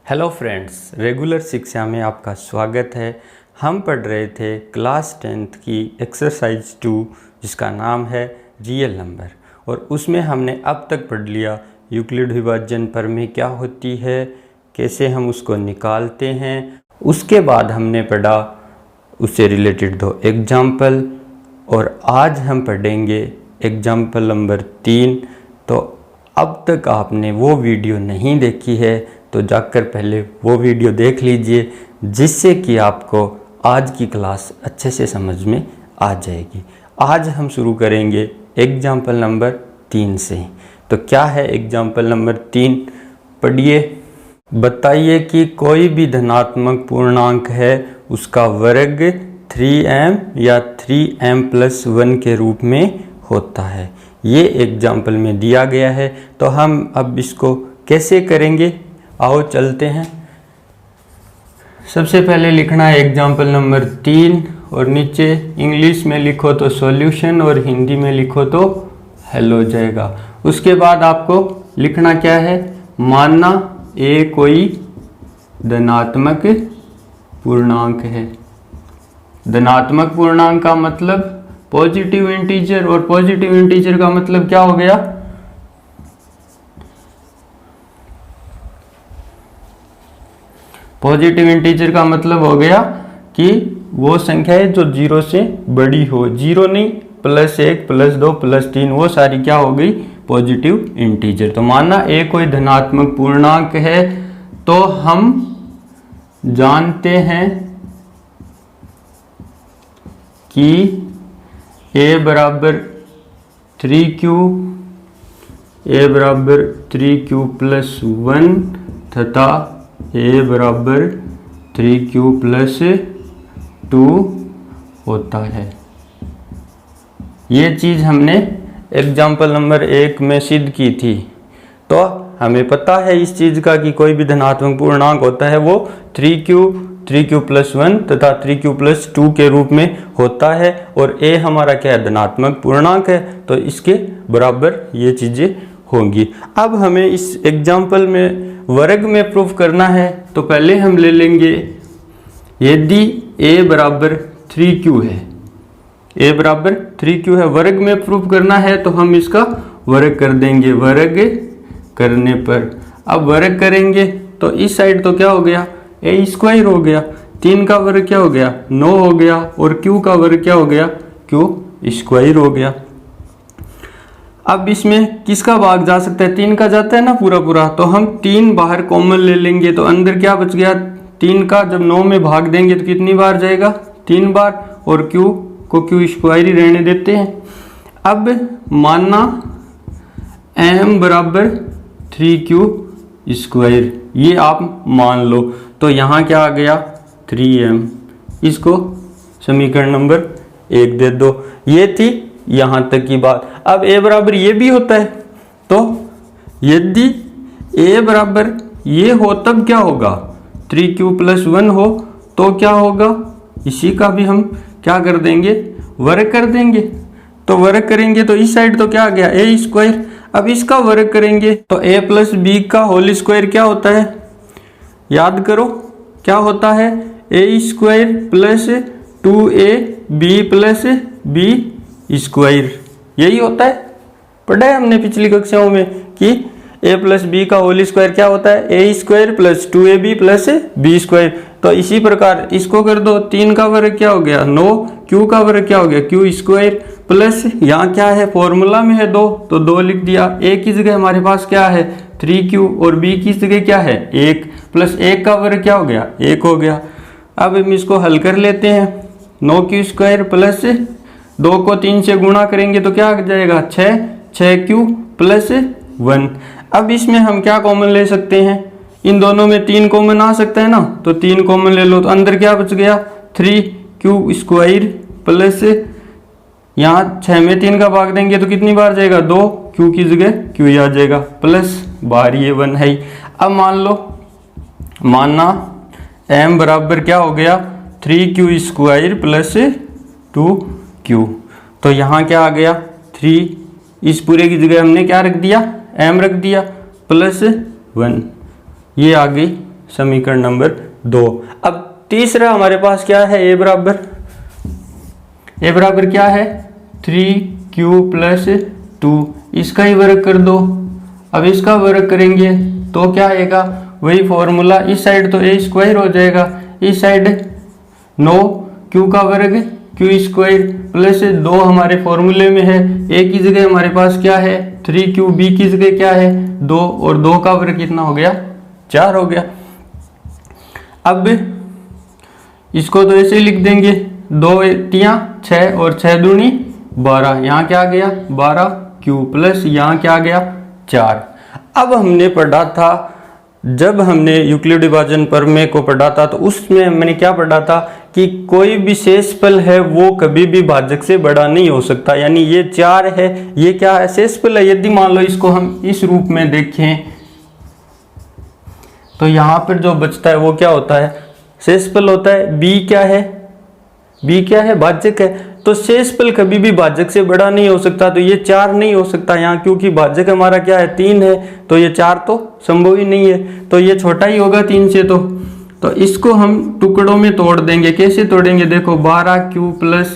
Hello friends, regular शिक्षा में आपका स्वागत है। हम पढ़ रहे थे क्लास 10th की एक्सरसाइज 2 जिसका नाम है रियल नंबर, और उसमें हमने अब तक पढ़ लिया यूक्लिड विभाजन प्रमेय क्या होती है, कैसे हम उसको निकालते हैं। उसके बाद हमने पढ़ा उससे रिलेटेड 2 एग्जाम्पल, और आज हम पढ़ेंगे एग्जाम्पल नंबर 3। तो अब तक आपने वो वीडियो नहीं देखी है तो जाकर पहले वो वीडियो देख लीजिए, जिससे कि आपको आज की क्लास अच्छे से समझ में आ जाएगी। आज हम शुरू करेंगे एग्जाम्पल नंबर 3 से। तो क्या है एग्जाम्पल नंबर 3, पढ़िए। बताइए कि कोई भी धनात्मक पूर्णांक है, उसका वर्ग 3m या 3m+1 के रूप में होता है। ये एग्जाम्पल में दिया गया है। तो हम अब इसको कैसे करेंगे, आओ चलते हैं। सबसे पहले लिखना है एग्जाम्पल नंबर 3, और नीचे इंग्लिश में लिखो तो सॉल्यूशन और हिंदी में लिखो तो हल हो जाएगा। उसके बाद आपको लिखना क्या है, मानना ए कोई धनात्मक पूर्णांक है। धनात्मक पूर्णांक का मतलब पॉजिटिव इंटीजर, और पॉजिटिव इंटीजर का मतलब क्या हो गया, पॉजिटिव इंटीजर का मतलब हो गया कि वो संख्या है जो 0 से बड़ी हो। 0 नहीं, +1 +2 +3 वो सारी क्या हो गई, पॉजिटिव इंटीजर। तो माना ए कोई धनात्मक पूर्णांक है, तो हम जानते हैं कि a बराबर 3q, a बराबर 3q+1 तथा a बराबर 3q+2 होता है। ये चीज़ हमने एग्जाम्पल नंबर 1 में सिद्ध की थी। तो हमें पता है इस चीज़ का कि कोई भी धनात्मक पूर्णांक होता है वो 3q+1 तथा 3q+2 के रूप में होता है, और a हमारा क्या है, धनात्मक पूर्णांक है, तो इसके बराबर ये चीज़ें होंगी। अब हमें इस एग्जाम्पल में वर्ग में प्रूफ करना है। तो पहले हम ले लेंगे, यदि a बराबर 3q है, a बराबर 3q है, वर्ग में प्रूफ करना है तो हम इसका वर्ग कर देंगे। वर्ग करने पर अब वर्ग करेंगे तो इस साइड तो क्या हो गया, a² हो गया, 3 का वर्ग क्या हो गया, 9 हो गया, और q का वर्ग क्या हो गया, q² हो गया। अब इसमें किसका भाग जा सकता है, 3 का जाता है ना पूरा पूरा, तो हम 3 बाहर कॉमन ले लेंगे। तो अंदर क्या बच गया, 3 का जब 9 में भाग देंगे तो कितनी बार जाएगा, 3 बार, और q को q² ही रहने देते हैं। अब मानना m बराबर 3q², ये आप मान लो। तो यहाँ क्या आ गया, 3m। इसको समीकरण नंबर 1 दे दो। ये थी यहाँ तक की बात। अब a बराबर ये भी होता है, तो यदि a बराबर ये हो तब क्या होगा, 3q+1 हो तो क्या होगा, इसी का भी हम क्या कर देंगे, वर्ग कर देंगे। तो वर्ग करेंगे तो इस साइड तो क्या आ गया, a²। अब इसका वर्ग करेंगे तो a+b का होल स्क्वायर क्या होता है, याद करो क्या होता है, a² + 2ab + b², यही होता है। पढ़ा है हमने पिछली कक्षाओं में कि a+b का होल स्क्वायर क्या होता है, a² + 2ab + b²। तो इसी प्रकार इसको कर दो, 3 का वर्ग क्या हो गया, 9, q का वर्ग क्या हो गया, q² प्लस यहाँ क्या है, फॉर्मूला में है 2, तो 2 लिख दिया। a की जगह हमारे पास क्या है, 3q, और b की जगह क्या है, 1, प्लस 1 का वर्ग क्या हो गया, 1 हो गया। अब हम इसको हल कर लेते हैं, 9q² प्लस 2 को 3 से गुणा करेंगे तो क्या आ जाएगा, 6q+1। अब इसमें हम क्या कॉमन ले सकते हैं, इन दोनों में 3 कॉमन आ सकता है ना, तो 3 कॉमन ले लो। तो अंदर क्या बच गया, 3q² प्लस यहाँ 6 में 3 का भाग देंगे तो कितनी बार जाएगा, 2, q की जगह q ही आ जाएगा, प्लस बाहर ये 1 है। अब मान लो, मानना m बराबर क्या हो गया, 3q² प्लस 2q। तो यहाँ क्या आ गया, 3, इस पूरे की जगह हमने क्या रख दिया, m रख दिया, +1। ये आ गई समीकरण नंबर 2। अब तीसरा हमारे पास क्या है, ए बराबर क्या है 3q प्लस 2, इसका ही वर्ग कर दो। अब इसका वर्ग करेंगे तो क्या आएगा, वही फॉर्मूला, इस साइड तो ए स्क्वायर हो जाएगा, इस साइड 9q का वर्ग q स्क्वायर प्लस 2 हमारे फॉर्मूले में है, a की जगह हमारे पास क्या है 3q, b की जगह क्या है 2, और 2 का वर्ग कितना हो गया 4 हो गया। अब इसको तो ऐसे ही लिख देंगे, 2 तियां 6 और 6 दूनी 12, यहाँ क्या आ गया 12q प्लस यहाँ क्या आ गया 4। अब हमने पढ़ा था, जब हमने यूक्लिड विभाजन प्रमेय को पढ़ा था तो उसमें मैंने क्या पढ़ा था कि कोई भी शेषफल है वो कभी भी भाजक से बड़ा नहीं हो सकता, यानी ये 4 है, ये क्या है शेषफल है। यदि मान लो इसको हम इस रूप में देखें तो यहाँ पर जो बचता है वो क्या होता है शेषफल होता है, b क्या है भाजक है, तो शेषफल कभी भी भाजक से बड़ा नहीं हो सकता, तो ये 4 नहीं हो सकता यहाँ, क्योंकि भाजक हमारा क्या है 3 है, तो ये 4 तो संभव ही नहीं है, तो ये छोटा ही होगा 3 से। तो इसको हम टुकड़ों में तोड़ देंगे, कैसे तोड़ेंगे देखो 12q प्लस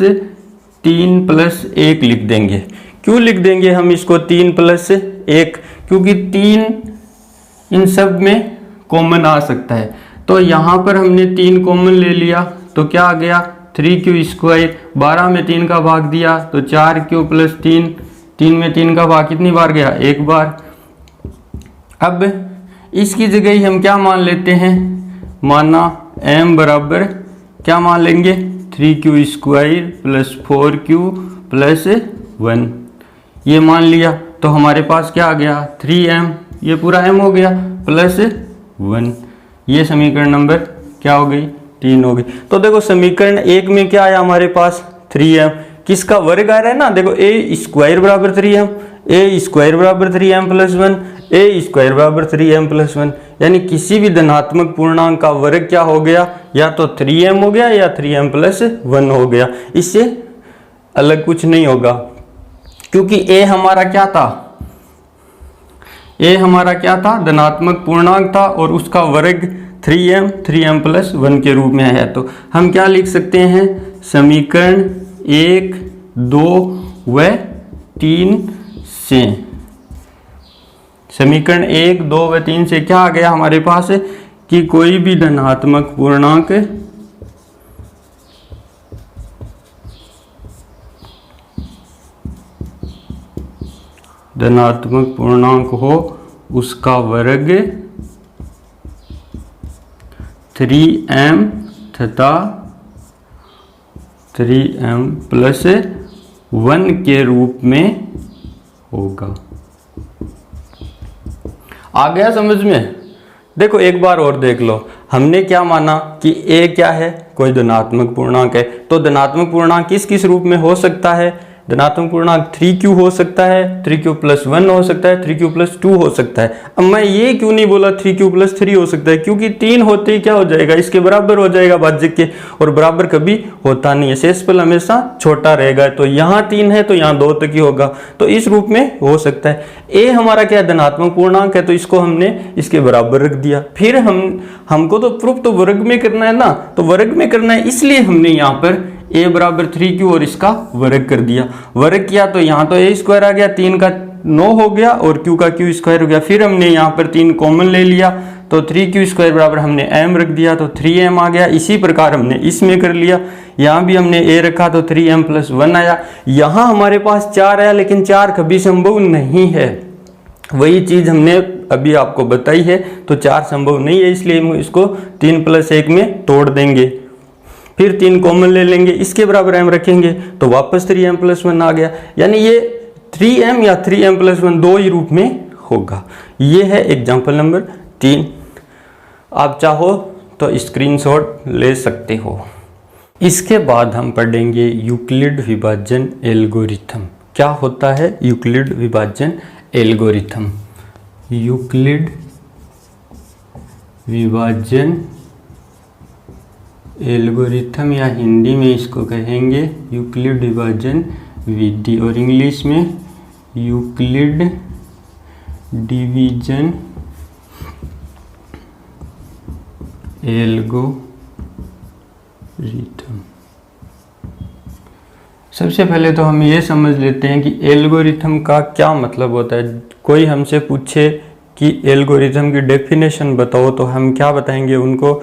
3 प्लस 1 लिख देंगे। क्यों लिख देंगे हम इसको 3 प्लस 1, क्योंकि 3 इन सब में कॉमन आ सकता है, तो यहाँ पर हमने 3 कॉमन ले लिया तो क्या आ गया 3q स्क्वायर, 12 में 3 का भाग दिया तो 4q प्लस 3, 3 में 3 का भाग कितनी बार गया 1 बार। अब इसकी जगह ही हम क्या मान लेते हैं, माना m बराबर क्या मान लेंगे 3q square plus 4q plus 1, ये मान लिया तो हमारे पास क्या आ गया 3m, ये पूरा m हो गया प्लस 1, ये समीकरण नंबर क्या हो गई 3 हो गई। तो देखो समीकरण 1 में क्या आया हमारे पास 3m, किसका वर्ग आ रहा है ना, देखो a स्क्वायर बराबर 3m, a स्क्वायर बराबर 3m प्लस 1, a स्क्वायर बराबर 3m प्लस 1, यानी किसी भी धनात्मक पूर्णांक का वर्ग क्या हो गया, या तो 3m हो गया या 3m प्लस 1 हो गया, इससे अलग कुछ नहीं होगा, क्योंकि a हमारा क्या था धनात्मक पूर्णांक था और उसका वर्ग 3m प्लस 1 के रूप में है। तो हम क्या लिख सकते हैं, समीकरण 1, 2 व 3 से, समीकरण 1, 2 व 3 से क्या आ गया हमारे पास कि कोई भी धनात्मक पूर्णांक हो उसका वर्ग 3m तथा 3m प्लस 1 के रूप में होगा। आ गया समझ में? देखो एक बार और देख लो, हमने क्या माना कि a क्या है कोई धनात्मक पूर्णांक है, तो धनात्मक पूर्णांक किस किस रूप में हो सकता है, धनात्मक पूर्णांक 3q हो सकता है, 3q प्लस 1 हो सकता है, 3q प्लस 2 हो सकता है। अब मैं ये क्यों नहीं बोला 3q प्लस 3 हो सकता है, क्योंकि 3 होते ही क्या हो जाएगा इसके बराबर हो जाएगा भाज्य के, और बराबर कभी होता नहीं है, शेषफल हमेशा छोटा रहेगा, तो यहाँ 3 है तो यहाँ 2 तक ही होगा, तो इस रूप में हो सकता है। a हमारा क्या धनात्मक पूर्णांक है तो इसको हमने इसके बराबर रख दिया, फिर हमको तो प्रूफ तो वर्ग में करना है ना, तो वर्ग में करना है इसलिए हमने यहाँ पर a बराबर 3q और इसका वर्ग कर दिया, वर्ग किया तो यहाँ तो a स्क्वायर आ गया, 3 का 9 हो गया और q का q स्क्वायर हो गया, फिर हमने यहाँ पर 3 कॉमन ले लिया तो 3q स्क्वायर बराबर हमने m रख दिया तो 3m आ गया। इसी प्रकार हमने इसमें कर लिया, यहाँ भी हमने a रखा तो 3m प्लस 1 आया। यहाँ हमारे पास 4 आया, लेकिन 4 कभी संभव नहीं है, वही चीज़ हमने अभी आपको बताई है, तो 4 संभव नहीं है, इसलिए हम इसको 3 प्लस 1 में तोड़ देंगे, फिर 3 कॉमन ले लेंगे, इसके बराबर m रखेंगे तो वापस 3m प्लस 1 आ गया, यानी ये 3m या 3m प्लस 1 दो ही रूप में होगा। ये है एग्जाम्पल नंबर 3, आप चाहो तो स्क्रीनशॉट ले सकते हो। इसके बाद हम पढ़ेंगे यूक्लिड विभाजन एल्गोरिथम। क्या होता है यूक्लिड विभाजन एल्गोरिथम? यूक्लिड विभाजन एल्गोरिथम या हिंदी में इसको कहेंगे यूक्लिड विभाजन विधि, और इंग्लिश में यूक्लिड डिवीजन एल्गोरिथम। सबसे पहले तो हम ये समझ लेते हैं कि एल्गोरिथम का क्या मतलब होता है। कोई हमसे पूछे कि एल्गोरिथम की डेफिनेशन बताओ तो हम क्या बताएंगे उनको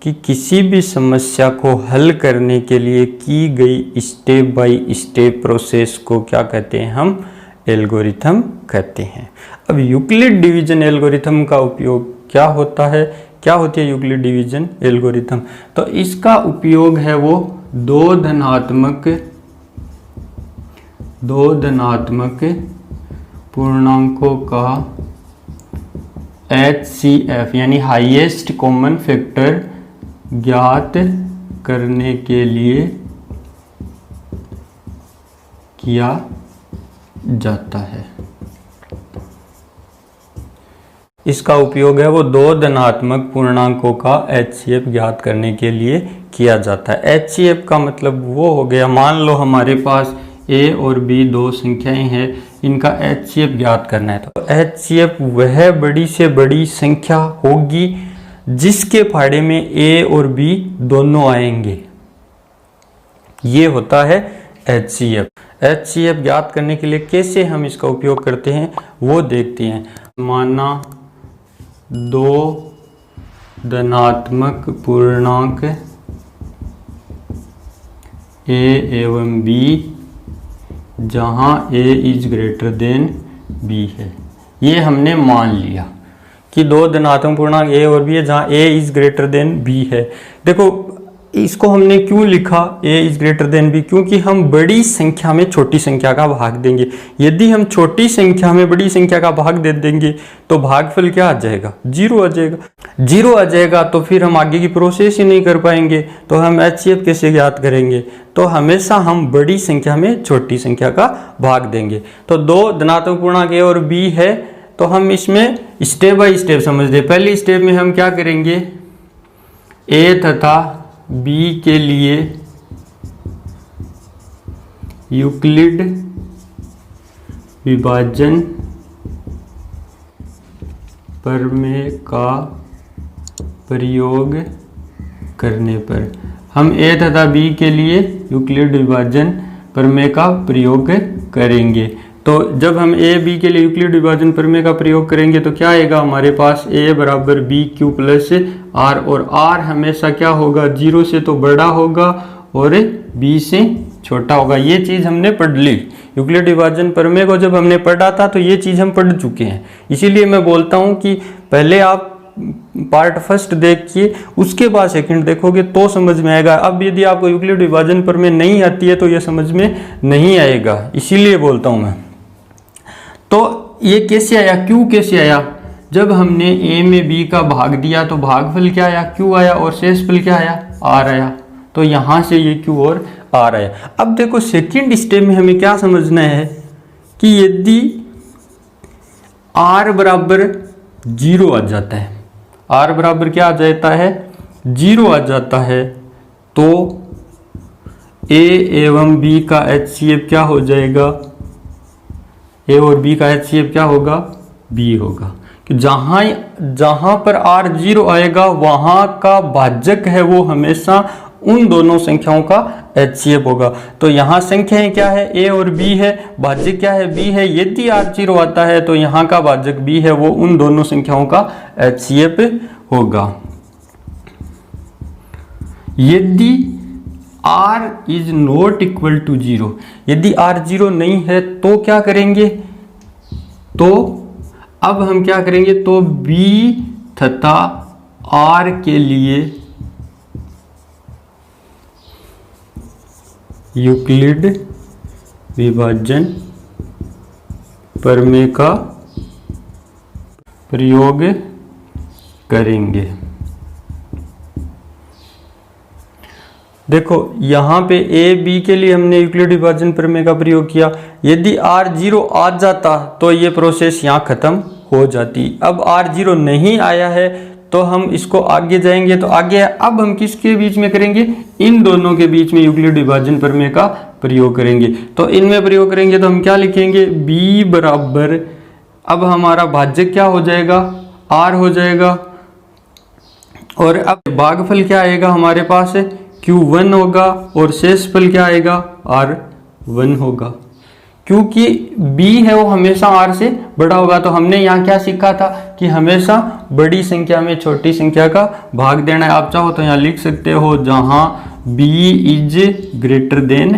कि किसी भी समस्या को हल करने के लिए की गई स्टेप बाय स्टेप प्रोसेस को क्या कहते हैं, हम एल्गोरिथम कहते हैं। अब यूक्लिड डिवीजन एल्गोरिथम का उपयोग क्या होता है, क्या होती है यूक्लिड डिवीजन एल्गोरिथम? तो इसका उपयोग है वो दो धनात्मक पूर्णांकों का HCF यानी हाईएस्ट कॉमन फैक्टर ज्ञात करने के लिए किया जाता है। इसका उपयोग है वो दो धनात्मक पूर्णांकों का HCF ज्ञात करने के लिए किया जाता है। HCF का मतलब वो हो गया, मान लो हमारे पास A और B दो संख्याएं हैं, इनका HCF ज्ञात करना है। तो HCF वह बड़ी से बड़ी संख्या होगी जिसके फाड़े में A और B दोनों आएंगे, ये होता है HCF। HCF ज्ञात करने के लिए कैसे हम इसका उपयोग करते हैं वो देखते हैं। माना दो धनात्मक पूर्णांक A एवं B जहां A is greater than B है। ये हमने मान लिया कि दो धनात्मक पूर्णांक A और B है जहां A is greater than B है। देखो इसको हमने क्यों लिखा A is greater than B, क्योंकि हम बड़ी संख्या में छोटी संख्या का भाग देंगे। यदि हम छोटी संख्या में बड़ी संख्या का भाग दे देंगे तो भागफल क्या आ जाएगा, 0 आ जाएगा। 0 आ जाएगा तो फिर हम आगे की प्रोसेस ही नहीं कर पाएंगे, तो हम HCF कैसे ज्ञात करेंगे? तो हमेशा हम बड़ी संख्या में छोटी संख्या का भाग देंगे। तो दो धनात्मक पूर्णांक A और B है, तो हम इसमें स्टेप बाय स्टेप समझते। पहली स्टेप में हम क्या करेंगे, A तथा B के लिए यूक्लिड विभाजन प्रमेय का प्रयोग करने पर हम A तथा B के लिए यूक्लिड विभाजन प्रमेय का प्रयोग करेंगे। तो जब हम A B के लिए यूक्लिड विभाजन प्रमेय का प्रयोग करेंगे तो क्या आएगा हमारे पास, A बराबर बी क्यू प्लस R, और R हमेशा क्या होगा, 0 से तो बड़ा होगा और B से छोटा होगा। ये चीज़ हमने पढ़ ली। यूक्लिड विभाजन प्रमेय को जब हमने पढ़ा था तो ये चीज़ हम पढ़ चुके हैं। इसीलिए मैं बोलता हूँ कि पहले आप पार्ट फर्स्ट देखिए, उसके बाद सेकंड देखोगे तो समझ में आएगा। अब यदि आपको यूक्लिड विभाजन प्रमेय नहीं आती है तो ये समझ में नहीं आएगा, इसीलिए बोलता हूँ मैं। तो ये कैसे आया, क्यों कैसे आया? जब हमने A में B का भाग दिया तो भागफल क्या आया, Q आया, और शेषफल क्या आया, R आया। तो यहाँ से ये Q और R आया। अब देखो सेकंड स्टेप में हमें क्या समझना है कि यदि R बराबर 0 आ जाता है, R बराबर क्या आ जाता है, 0 आ जाता है, तो A एवं B का HCF क्या हो जाएगा, A और B का HCF क्या होगा, B होगा। कि जहां पर R 0 आएगा वहां का भाजक है वो हमेशा उन दोनों संख्याओं का HCF होगा। तो यहाँ संख्याएं क्या है, A और B है, भाजक क्या है, B है। यदि R 0 आता है तो यहाँ का भाजक B है, वो उन दोनों संख्याओं का HCF होगा। यदि R is not equal to 0, यदि R 0 नहीं है तो क्या करेंगे, तो अब हम क्या करेंगे, तो B तथा R के लिए यूक्लिड विभाजन प्रमेय का प्रयोग करेंगे। देखो यहाँ पे A B के लिए हमने यूक्लिड विभाजन प्रमेय का प्रयोग किया। यदि R 0 आ जाता तो ये प्रोसेस यहाँ खत्म हो जाती। अब R 0 नहीं आया है तो हम इसको आगे जाएंगे, तो आगे अब हम किसके बीच में करेंगे, इन दोनों के बीच में यूक्लिड विभाजन प्रमेय का प्रयोग करेंगे। तो इनमें प्रयोग करेंगे तो हम क्या लिखेंगे, B बराबर, अब हमारा भाजक क्या हो जाएगा, R हो जाएगा, और अब भागफल क्या आएगा हमारे पास है, Q1 होगा और शेषफल क्या आएगा, R1 होगा। क्योंकि B है वो हमेशा R से बड़ा होगा, तो हमने यहाँ क्या सीखा था कि हमेशा बड़ी संख्या में छोटी संख्या का भाग देना है। आप चाहो तो यहाँ लिख सकते हो जहाँ B is greater than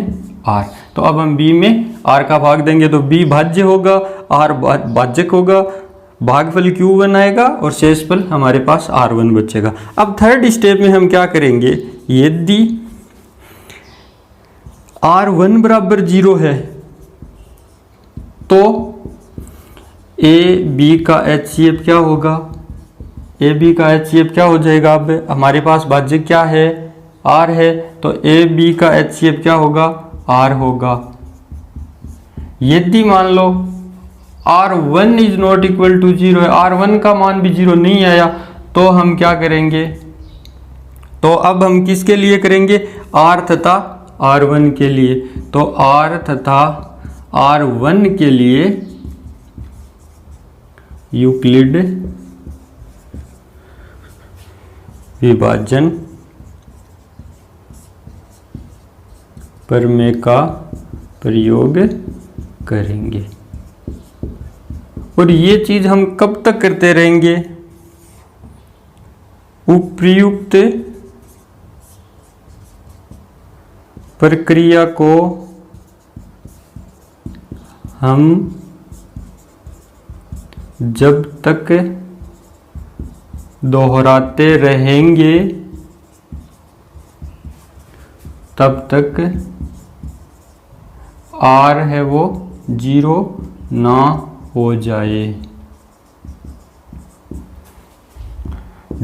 R। तो अब हम B में R का भाग देंगे तो B भाज्य होगा, R भाजक होगा, भागफल Q1 आएगा और शेषफल हमारे पास R1 बचेगा। अब थर्ड स्टेप में हम क्या करेंगे, यदि R1 बराबर 0 है तो ए बी का HCF क्या होगा, ए बी का HCF क्या हो जाएगा। अब हमारे पास भाज्य क्या है, R है, तो ए बी का HCF क्या होगा, R होगा। यदि मान लो R1 is not equal to 0 है, R1 का मान भी 0 नहीं आया, तो हम क्या करेंगे, तो अब हम किसके लिए करेंगे, R तथा R1 के लिए। तो R तथा R1 के लिए यूक्लिड विभाजन प्रमेय का प्रयोग करेंगे। और ये चीज हम कब तक करते रहेंगे, उपर्युक्त प्रक्रिया को हम जब तक दोहराते रहेंगे तब तक R है वो 0 ना हो जाए।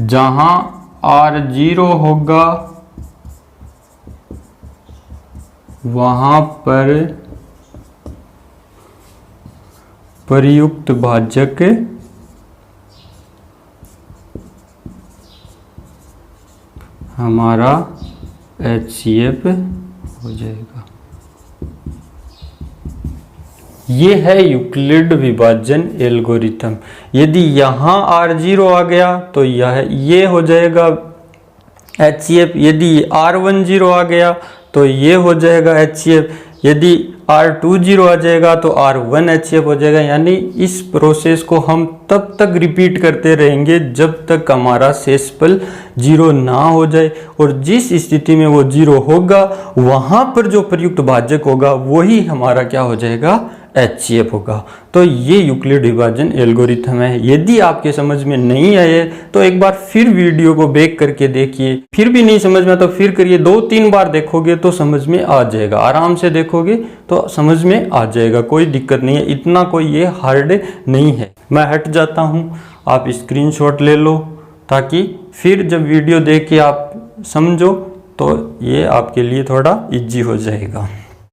जहां R 0 होगा वहां पर प्रयुक्त भाजक हमारा HCF हो जाएगा। ये है यूक्लिड विभाजन एल्गोरिथम। यदि यहाँ R0 आ गया तो ये हो जाएगा HCF, यदि R1 0 आ गया तो ये हो जाएगा HCF, यदि R2 0 आ जाएगा तो R1 HCF हो जाएगा। यानी इस प्रोसेस को हम तब तक रिपीट करते रहेंगे जब तक हमारा शेषफल 0 ना हो जाए, और जिस स्थिति में वो 0 होगा वहां पर जो प्रयुक्त भाजक होगा वही हमारा क्या हो जाएगा, HCF होगा। तो ये यूक्लिड विभाजन एल्गोरिथम है। यदि आपके समझ में नहीं आए तो एक बार फिर वीडियो को बैक करके देखिए, फिर भी नहीं समझ में तो फिर करिए, 2-3 बार देखोगे तो समझ में आ जाएगा, आराम से देखोगे तो समझ में आ जाएगा, कोई दिक्कत नहीं है, इतना कोई ये हार्ड नहीं है। मैं हट जाता हूँ, आप स्क्रीनशॉट ले लो ताकि फिर जब वीडियो देख के आप समझो तो ये आपके लिए थोड़ा इजी हो जाएगा।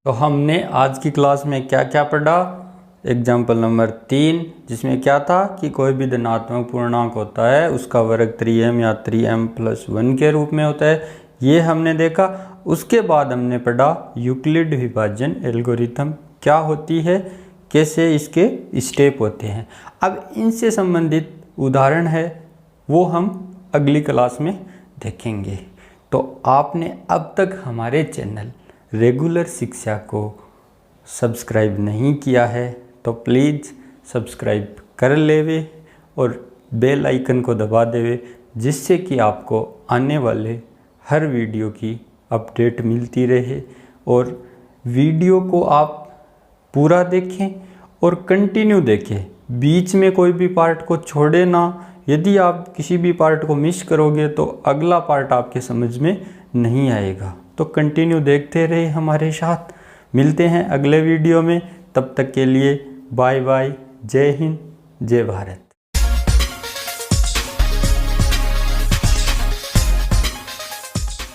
तो हमने आज की क्लास में क्या क्या पढ़ा, एग्जाम्पल नंबर 3 जिसमें क्या था कि कोई भी धनात्मक पूर्णांक होता है उसका वर्ग 3m या 3m+1 के रूप में होता है, ये हमने देखा। उसके बाद हमने पढ़ा यूक्लिड विभाजन एल्गोरिथम क्या होती है, कैसे इसके स्टेप होते हैं। अब इनसे संबंधित उदाहरण है वो हम अगली क्लास में देखेंगे। तो आपने अब तक हमारे चैनल रेगुलर शिक्षा को सब्सक्राइब नहीं किया है तो प्लीज़ सब्सक्राइब कर लेवे और बेल आइकन को दबा देवे, जिससे कि आपको आने वाले हर वीडियो की अपडेट मिलती रहे। और वीडियो को आप पूरा देखें और कंटिन्यू देखें, बीच में कोई भी पार्ट को छोड़े ना। यदि आप किसी भी पार्ट को मिस करोगे तो अगला पार्ट आपके समझ में नहीं आएगा। तो कंटिन्यू देखते रहे हमारे साथ। मिलते हैं अगले वीडियो में, तब तक के लिए बाय बाय, जय हिंद, जय भारत।